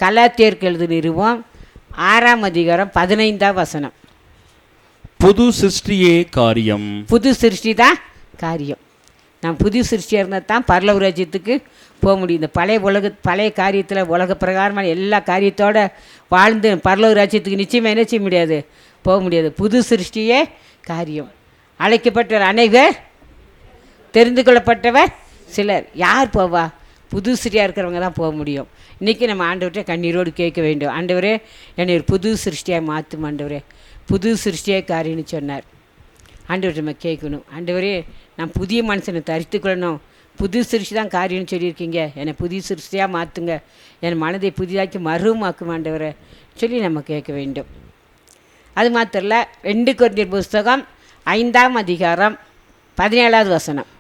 கலாத்தியருக்கு எழுதின நிருபம் 6ஆம் அதிகாரம் 15ஆம் வசனம். புது சிருஷ்டியே காரியம். புது சிருஷ்டி தான் காரியம். நாம் புது சிருஷ்டியாக இருந்தால் தான் பரலோக ராஜ்யத்துக்கு போக முடியும். இந்த பழைய காரியத்தில் உலக பிரகாரமான எல்லா காரியத்தோடு வாழ்ந்து பரலோக ராஜ்யத்துக்கு நிச்சயமாக என்ன செய்ய முடியாது, போக முடியாது. புது சிருஷ்டியே காரியம். அழைக்கப்பட்ட அனைவர், தெரிந்து கொள்ளப்பட்டவர் சிலர். யார் போவா? புது சிருஷ்டியாக இருக்கிறவங்க தான் போக முடியும். இன்றைக்கி நம்ம ஆண்டவர்கிட்ட கண்ணீரோடு கேட்க வேண்டும். ஆண்டவரே, என்னை ஒரு புது சிருஷ்டியாக மாற்றும் ஆண்டவரே, புது சிருஷ்டியே காரியம்னு சொன்னார். ஆண்டவர்கிட்ட நம்ம கேட்கணும். ஆண்டவரே, நான் புதிய மனுஷனை தரித்து கொள்ளணும், புது சிருஷ்டி தான் காரியம்னு சொல்லியிருக்கீங்க, என்னை புதிய சிருஷ்டியாக மாற்றுங்க, என் மனதை புதிதாக்கி மறுமாக்கும் ஆண்டவரை சொல்லி நம்ம கேட்க வேண்டும். அது மாத்திரம் இல்லை, 2 கொரிந்தியர் புஸ்தகம் 5ஆம் அதிகாரம் 17ஆவது வசனம்.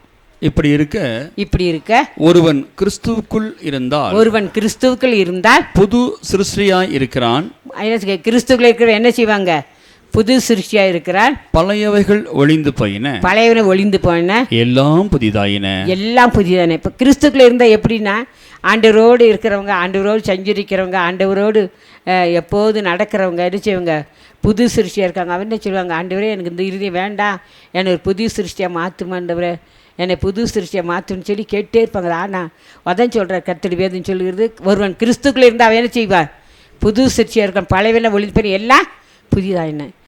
இப்படி இருக்க ஒருவன் கிறிஸ்துவுக்குள் இருந்தால் புது சிருஷ்டியாய் இருக்கிறான். கிறிஸ்துக்குள்ள இருக்கிற என்ன செய்வாங்க? புது சிருஷ்டியாக இருக்கிறான். பழையவைகள் ஒளிந்து போயின, எல்லாம் புதிதாயின. இப்போ கிறிஸ்துக்குள்ள இருந்தால் எப்படின்னா, ஆண்டவரோடு இருக்கிறவங்க, ஆண்டவரோடு சஞ்சரிக்கிறவங்க, ஆண்டவரோடு எப்போது நடக்கிறவங்க என்ன செய்வாங்க? புது சிருஷ்டியாக இருக்காங்க. அவன் என்ன சொல்லுவாங்க? ஆண்டவரே, எனக்கு இந்த இறுதி வேண்டாம், என்னை ஒரு புது சிருஷ்டியாக மாற்றும் ஆண்டவரே, என்னை புது சிருஷ்டியை மாற்றுன்னு சொல்லி கேட்டே இருப்பாங்க. ஆனால் அதான் சொல்கிறார் கர்த்தருடைய வேதம் சொல்லுகிறது, ஒருவன் கிறிஸ்துக்குள்ளே இருந்தால் அவன் என்ன செய்வான்? புது சிருஷ்டியாக இருக்கான். பழையவெல்லாம் ஒளிந்து போய் எல்லாம் புதிதாயின.